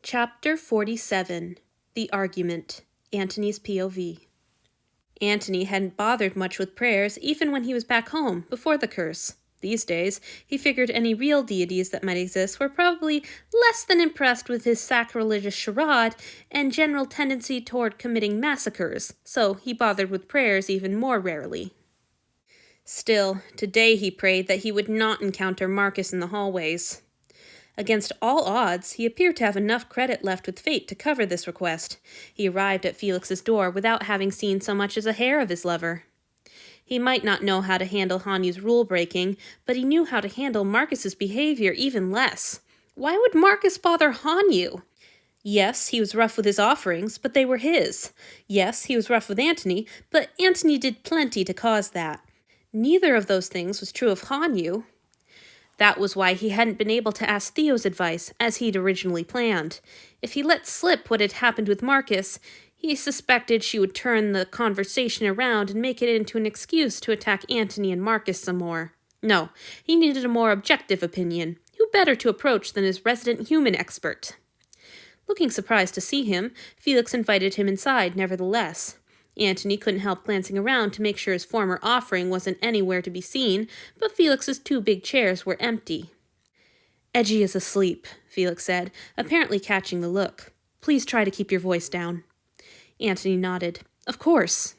Chapter 47. The Argument. Antony's POV. Antony hadn't bothered much with prayers even when he was back home, before the curse. These days, he figured any real deities that might exist were probably less than impressed with his sacrilegious charade and general tendency toward committing massacres, so he bothered with prayers even more rarely. Still, today he prayed that he would not encounter Marcus in the hallways. Against all odds, he appeared to have enough credit left with fate to cover this request. He arrived at Felix's door without having seen so much as a hair of his lover. He might not know how to handle Hanyu's rule-breaking, but he knew how to handle Marcus's behavior even less. Why would Marcus bother Hanyu? Yes, he was rough with his offerings, but they were his. Yes, he was rough with Antony, but Antony did plenty to cause that. Neither of those things was true of Hanyu. That was why he hadn't been able to ask Theo's advice, as he'd originally planned. If he let slip what had happened with Marcus, he suspected she would turn the conversation around and make it into an excuse to attack Antony and Marcus some more. No, he needed a more objective opinion. Who better to approach than his resident human expert? Looking surprised to see him, Felix invited him inside, nevertheless. Antony couldn't help glancing around to make sure his former offering wasn't anywhere to be seen, but Felix's two big chairs were empty. "Edgy is asleep," Felix said, apparently catching the look. "Please try to keep your voice down." Antony nodded. "Of course."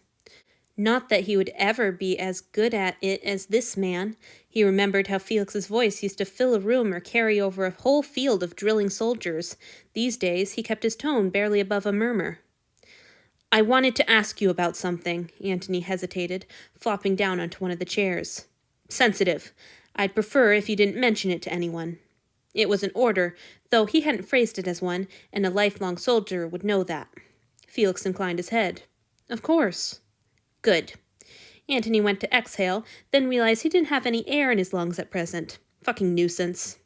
Not that he would ever be as good at it as this man. He remembered how Felix's voice used to fill a room or carry over a whole field of drilling soldiers. These days, he kept his tone barely above a murmur. "I wanted to ask you about something," Antony hesitated, flopping down onto one of the chairs. "Sensitive. I'd prefer if you didn't mention it to anyone." It was an order, though he hadn't phrased it as one, and a lifelong soldier would know that. Felix inclined his head. "Of course." "Good." Antony went to exhale, then realized he didn't have any air in his lungs at present. Fucking nuisance.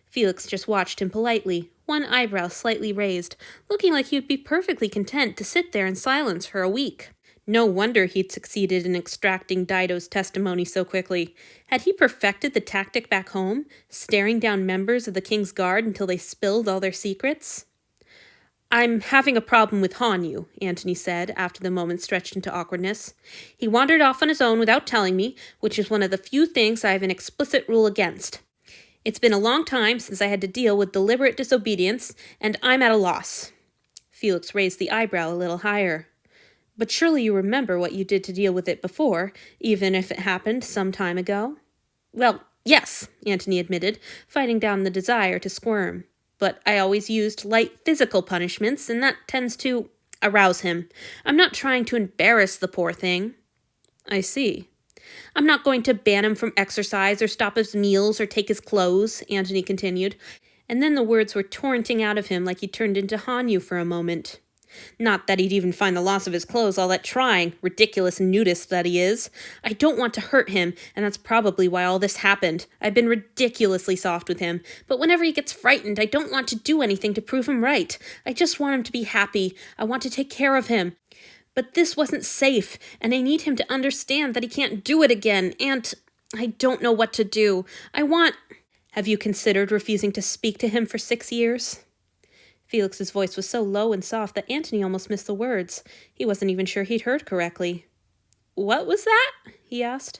Felix just watched him politely, one eyebrow slightly raised, looking like he would be perfectly content to sit there in silence for a week. No wonder he'd succeeded in extracting Dido's testimony so quickly. Had he perfected the tactic back home, staring down members of the King's Guard until they spilled all their secrets? "I'm having a problem with Hanyu," Antony said, after the moment stretched into awkwardness. "He wandered off on his own without telling me, which is one of the few things I have an explicit rule against. It's been a long time since I had to deal with deliberate disobedience, and I'm at a loss." Felix raised the eyebrow a little higher. "But surely you remember what you did to deal with it before, even if it happened some time ago?" "Well, yes," Antony admitted, fighting down the desire to squirm. "But I always used light physical punishments, and that tends to arouse him. I'm not trying to embarrass the poor thing." "I see." "I'm not going to ban him from exercise or stop his meals or take his clothes," Antony continued, and then the words were torrenting out of him like he turned into Hanyu for a moment. "Not that he'd even find the loss of his clothes all that trying, ridiculous nudist that he is. I don't want to hurt him, and that's probably why all this happened. I've been ridiculously soft with him, but whenever he gets frightened, I don't want to do anything to prove him right. I just want him to be happy. I want to take care of him. But this wasn't safe, and I need him to understand that he can't do it again, and I don't know what to do. Have you considered refusing to speak to him for 6 years? Felix's voice was so low and soft that Antony almost missed the words. He wasn't even sure he'd heard correctly. "What was that?" he asked.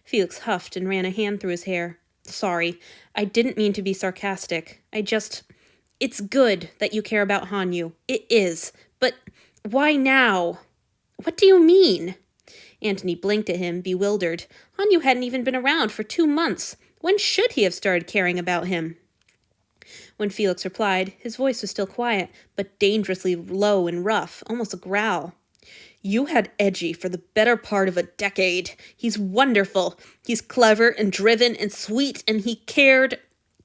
Felix huffed and ran a hand through his hair. "Sorry, I didn't mean to be sarcastic. It's good that you care about Hanyu. It is. But why now?" "What do you mean?" Antony blinked at him, bewildered. Hanyu hadn't even been around for 2 months. When should he have started caring about him? When Felix replied, his voice was still quiet, but dangerously low and rough, almost a growl. "You had Edgy for the better part of a decade. He's wonderful. He's clever and driven and sweet, and he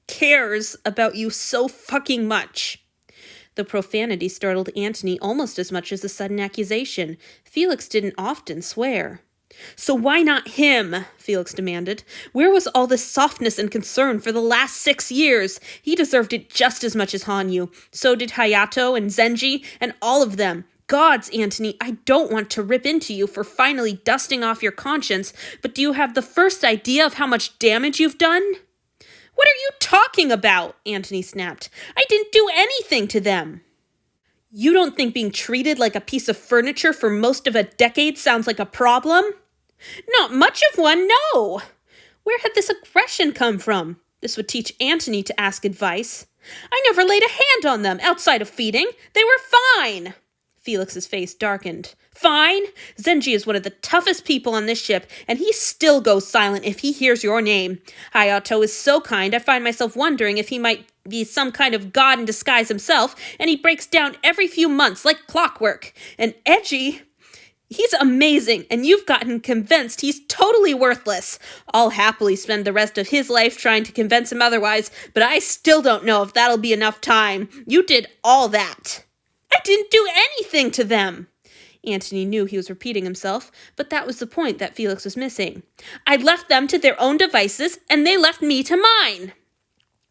cares about you so fucking much." The profanity startled Antony almost as much as the sudden accusation. Felix didn't often swear. "So why not him?" Felix demanded. "Where was all this softness and concern for the last 6 years? He deserved it just as much as Hanyu. So did Hayato and Zenji and all of them. Gods, Antony, I don't want to rip into you for finally dusting off your conscience, but do you have the first idea of how much damage you've done?" "What are you talking about?" Antony snapped. "I didn't do anything. anything to them. You don't think being treated like a piece of furniture for most of a decade sounds like a problem? Not much of one, no. Where had this aggression come from? This would teach Antony to ask advice. I never laid a hand on them outside of feeding. They were fine. Felix's face darkened. Fine? Zenji is one of the toughest people on this ship, and he still goes silent if he hears your name. Hayato is so kind, I find myself wondering if he might be some kind of god in disguise himself, and he breaks down every few months like clockwork. And Eiji, he's amazing, and you've gotten convinced he's totally worthless. I'll happily spend the rest of his life trying to convince him otherwise, but I still don't know if that'll be enough time. You did all that. I didn't do anything to them. Antony knew he was repeating himself, but that was the point that Felix was missing. I left them to their own devices, and they left me to mine.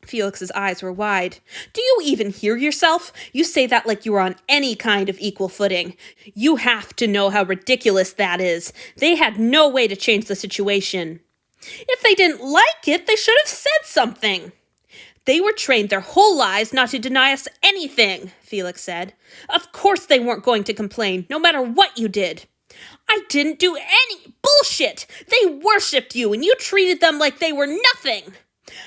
Felix's eyes were wide. Do you even hear yourself? You say that like you were on any kind of equal footing. You have to know how ridiculous that is. They had no way to change the situation. If they didn't like it, they should have said something. They were trained their whole lives not to deny us anything, Felix said. Of course they weren't going to complain, no matter what you did. I didn't do any bullshit. They worshipped you, and you treated them like they were nothing.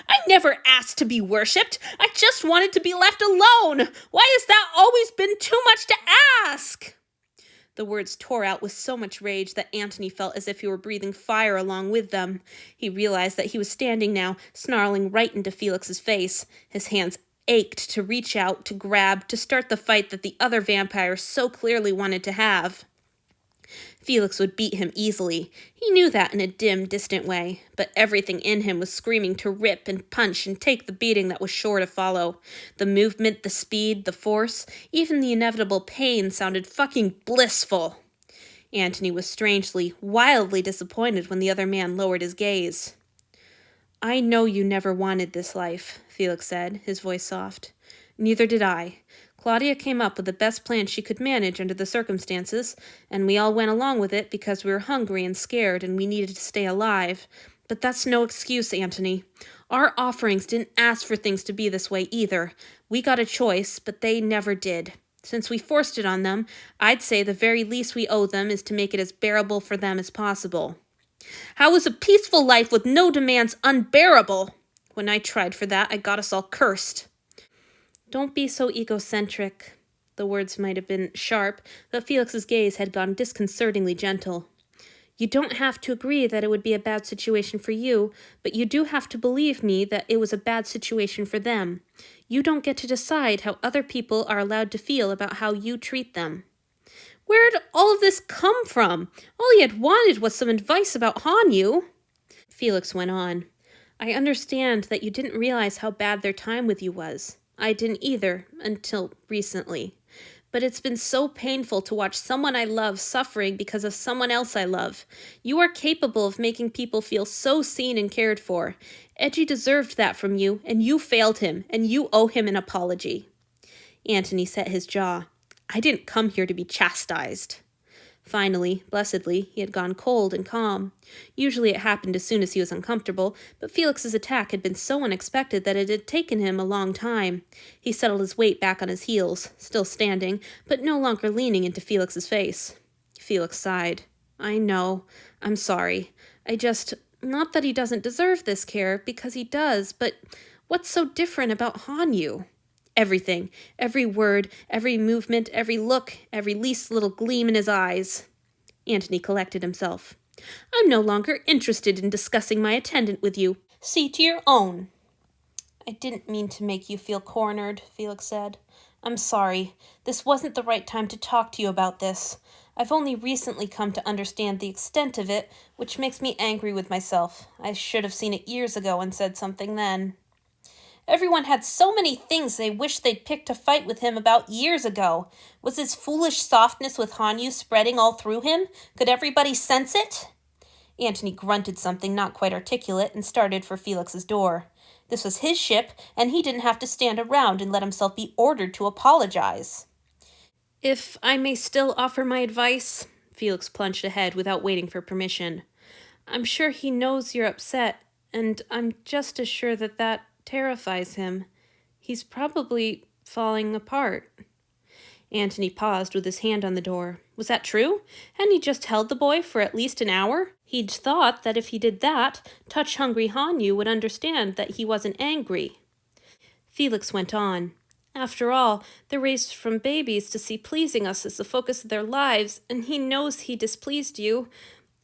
I never asked to be worshipped. I just wanted to be left alone. Why has that always been too much to ask? The words tore out with so much rage that Antony felt as if he were breathing fire along with them. He realized that he was standing now, snarling right into Felix's face. His hands ached to reach out, to grab, to start the fight that the other vampire so clearly wanted to have. Felix would beat him easily. He knew that in a dim, distant way, but everything in him was screaming to rip and punch and take the beating that was sure to follow. The movement, the speed, the force, even the inevitable pain sounded fucking blissful. Antony was strangely, wildly disappointed when the other man lowered his gaze. I know you never wanted this life, Felix said, his voice soft. Neither did I. Claudia came up with the best plan she could manage under the circumstances, and we all went along with it because we were hungry and scared and we needed to stay alive. But that's no excuse, Antony. Our offerings didn't ask for things to be this way either. We got a choice, but they never did. Since we forced it on them, I'd say the very least we owe them is to make it as bearable for them as possible. How is a peaceful life with no demands unbearable? When I tried for that, I got us all cursed. Don't be so egocentric. The words might have been sharp, but Felix's gaze had gone disconcertingly gentle. You don't have to agree that it would be a bad situation for you, but you do have to believe me that it was a bad situation for them. You don't get to decide how other people are allowed to feel about how you treat them. Where did all of this come from? All he had wanted was some advice about Hanyu. Felix went on. I understand that you didn't realize how bad their time with you was. I didn't either, until recently. But it's been so painful to watch someone I love suffering because of someone else I love. You are capable of making people feel so seen and cared for. Eiji deserved that from you, and you failed him, and you owe him an apology. Antony set his jaw. I didn't come here to be chastised. Finally, blessedly, he had gone cold and calm. Usually it happened as soon as he was uncomfortable, but Felix's attack had been so unexpected that it had taken him a long time. He settled his weight back on his heels, still standing, but no longer leaning into Felix's face. Felix sighed. I know. I'm sorry. Not that he doesn't deserve this care, because he does, but what's so different about Hanyu? Everything, every word, every movement, every look, every least little gleam in his eyes. Antony collected himself. I'm no longer interested in discussing my attendant with you. See to your own. I didn't mean to make you feel cornered, Felix said. I'm sorry. This wasn't the right time to talk to you about this. I've only recently come to understand the extent of it, which makes me angry with myself. I should have seen it years ago and said something then. Everyone had so many things they wished they'd picked a fight with him about years ago. Was his foolish softness with Hanyu spreading all through him? Could everybody sense it? Antony grunted something not quite articulate and started for Felix's door. This was his ship, and he didn't have to stand around and let himself be ordered to apologize. If I may still offer my advice, Felix plunged ahead without waiting for permission. I'm sure he knows you're upset, and I'm just as sure that terrifies him. He's probably falling apart. Antony paused with his hand on the door. Was that true? Hadn't he just held the boy for at least an hour? He'd thought that if he did that, touch-hungry Hanyu would understand that he wasn't angry. Felix went on. After all, they're raised from babies to see pleasing us as the focus of their lives, and he knows he displeased you.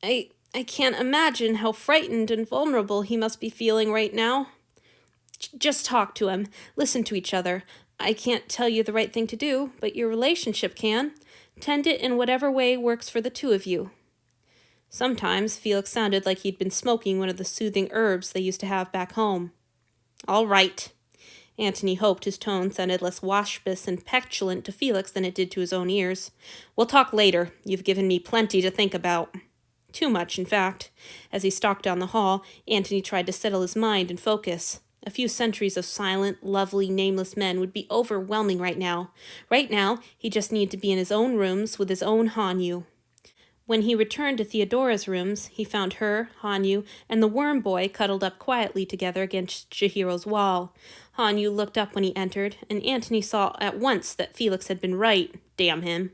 I can't imagine how frightened and vulnerable he must be feeling right now. Just talk to him. Listen to each other. I can't tell you the right thing to do, but your relationship can. Tend it in whatever way works for the two of you. Sometimes Felix sounded like he'd been smoking one of the soothing herbs they used to have back home. All right. Antony hoped his tone sounded less waspish and petulant to Felix than it did to his own ears. We'll talk later. You've given me plenty to think about. Too much, in fact. As he stalked down the hall, Antony tried to settle his mind and focus. A few centuries of silent, lovely, nameless men would be overwhelming right now. Right now, he just needed to be in his own rooms with his own Hanyu. When he returned to Theodora's rooms, he found her, Hanyu, and the worm boy cuddled up quietly together against Chihiro's wall. Hanyu looked up when he entered, and Antony saw at once that Felix had been right. Damn him.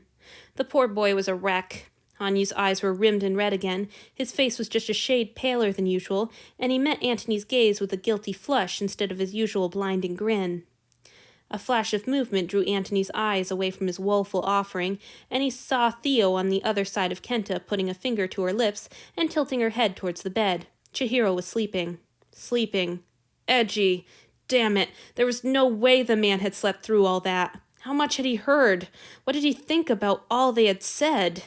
The poor boy was a wreck. Hanyu's eyes were rimmed and red again, his face was just a shade paler than usual, and he met Antony's gaze with a guilty flush instead of his usual blinding grin. A flash of movement drew Antony's eyes away from his woeful offering, and he saw Theo on the other side of Kenta putting a finger to her lips and tilting her head towards the bed. Chihiro was sleeping. Sleeping. Edgy. Damn it, there was no way the man had slept through all that. How much had he heard? What did he think about all they had said?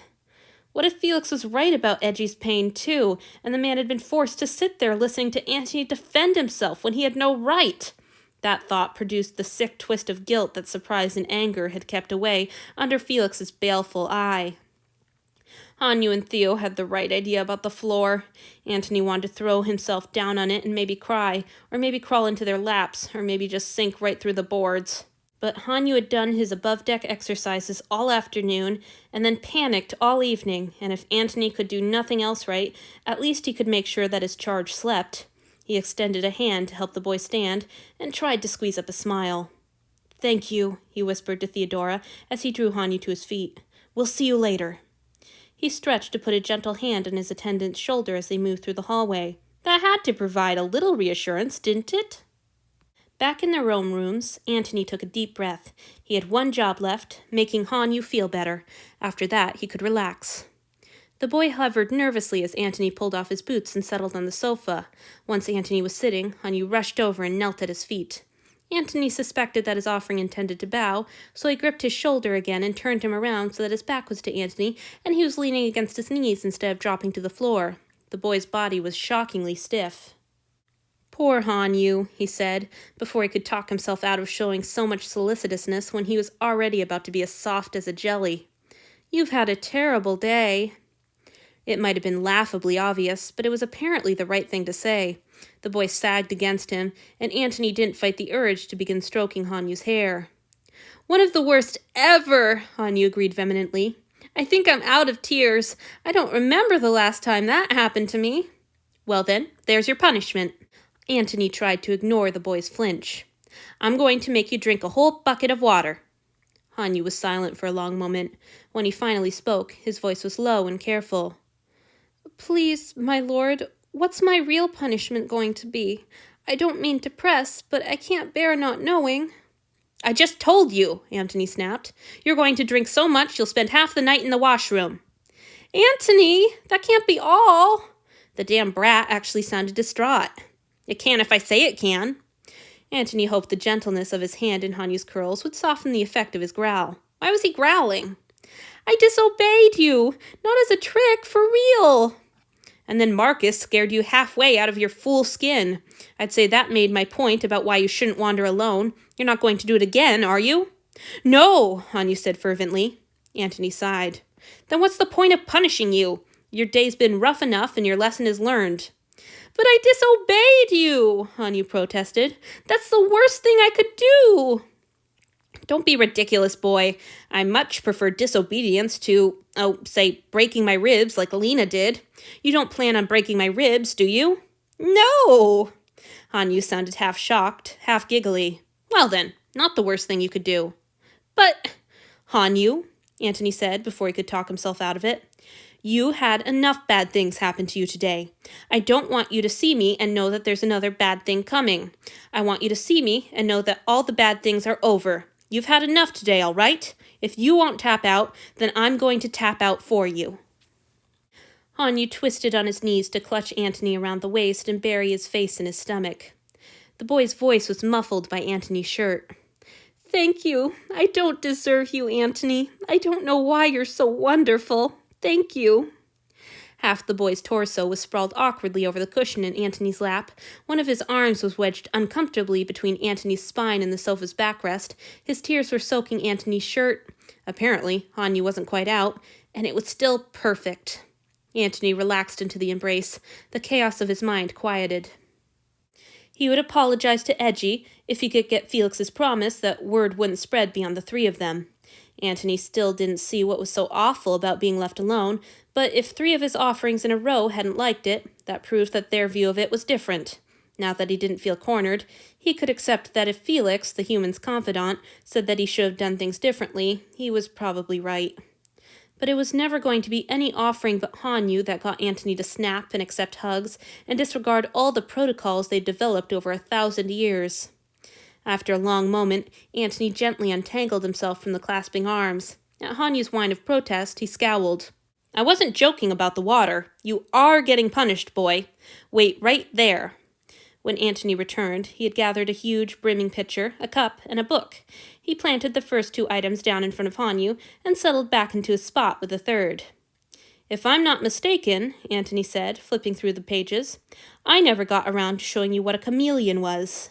What if Felix was right about Edgy's pain, too, and the man had been forced to sit there listening to Antony defend himself when he had no right? That thought produced the sick twist of guilt that surprise and anger had kept away under Felix's baleful eye. Hanyu and Theo had the right idea about the floor. Antony wanted to throw himself down on it and maybe cry, or maybe crawl into their laps, or maybe just sink right through the boards. But Hanyu had done his above-deck exercises all afternoon and then panicked all evening, and if Antony could do nothing else right, at least he could make sure that his charge slept. He extended a hand to help the boy stand and tried to squeeze up a smile. "Thank you," he whispered to Theodora as he drew Hanyu to his feet. "We'll see you later." He stretched to put a gentle hand on his attendant's shoulder as they moved through the hallway. That had to provide a little reassurance, didn't it? Back in their own rooms, Antony took a deep breath. He had one job left, making Hanyu feel better. After that, he could relax. The boy hovered nervously as Antony pulled off his boots and settled on the sofa. Once Antony was sitting, Hanyu rushed over and knelt at his feet. Antony suspected that his offering intended to bow, so he gripped his shoulder again and turned him around so that his back was to Antony, and he was leaning against his knees instead of dropping to the floor. The boy's body was shockingly stiff. "Poor Hanyu," he said, before he could talk himself out of showing so much solicitousness when he was already about to be as soft as a jelly. "You've had a terrible day." It might have been laughably obvious, but it was apparently the right thing to say. The boy sagged against him, and Antony didn't fight the urge to begin stroking Hanyu's hair. "One of the worst ever," Hanyu agreed vehemently. "I think I'm out of tears. I don't remember the last time that happened to me." "Well then, there's your punishment." Antony tried to ignore the boy's flinch. "I'm going to make you drink a whole bucket of water." Hanyu was silent for a long moment. When he finally spoke, his voice was low and careful. "Please, my lord, what's my real punishment going to be? I don't mean to press, but I can't bear not knowing." "I just told you," Antony snapped. "You're going to drink so much you'll spend half the night in the washroom." "Antony, that can't be all." The damn brat actually sounded distraught. "It can if I say it can." Antony hoped the gentleness of his hand in Hanyu's curls would soften the effect of his growl. Why was he growling? "I disobeyed you, not as a trick, for real." "And then Marcus scared you halfway out of your fool skin. I'd say that made my point about why you shouldn't wander alone. You're not going to do it again, are you?" "No," Hanyu said fervently. Antony sighed. "Then what's the point of punishing you? Your day's been rough enough and your lesson is learned." "But I disobeyed you," Hanyu protested. "That's the worst thing I could do." "Don't be ridiculous, boy. I much prefer disobedience to, say, breaking my ribs like Alina did. You don't plan on breaking my ribs, do you?" "No!" Hanyu sounded half shocked, half giggly. "Well then, Not the worst thing you could do. But, Hanyu, Antony said before he could talk himself out of it, you had enough bad things happen to you today. I don't want you to see me and know that there's another bad thing coming. I want you to see me and know that all the bad things are over. You've had enough today, all right? If you won't tap out, then I'm going to tap out for you. Hanyu twisted on his knees to clutch Antony around the waist and bury his face in his stomach. The boy's voice was muffled by Antony's shirt. Thank you. I don't deserve you, Antony. I don't know why you're so wonderful. Thank you. Half the boy's torso was sprawled awkwardly over the cushion in Antony's lap. One of his arms was wedged uncomfortably between Antony's spine and the sofa's backrest. His tears were soaking Antony's shirt. Apparently, Hanyu wasn't quite out, and it was still perfect. Antony relaxed into the embrace. The chaos of his mind quieted. He would apologize to Edgy if he could get Felix's promise that word wouldn't spread beyond the three of them. Antony still didn't see what was so awful about being left alone, but if 3 of his offerings in a row hadn't liked it, that proved that their view of it was different. Now that he didn't feel cornered, he could accept that if Felix, the human's confidant, said that he should have done things differently, he was probably right. But it was never going to be any offering but Hanyu that got Antony to snap and accept hugs and disregard all the protocols they'd developed over 1,000 years. After a long moment, Antony gently untangled himself from the clasping arms. At Hanyu's whine of protest, he scowled. I wasn't joking about the water. You are getting punished, boy. Wait right there. When Antony returned, he had gathered a huge, brimming pitcher, a cup, and a book. He planted the first 2 items down in front of Hanyu and settled back into his spot with the third. If I'm not mistaken, Antony said, flipping through the pages, I never got around to showing you what a chameleon was.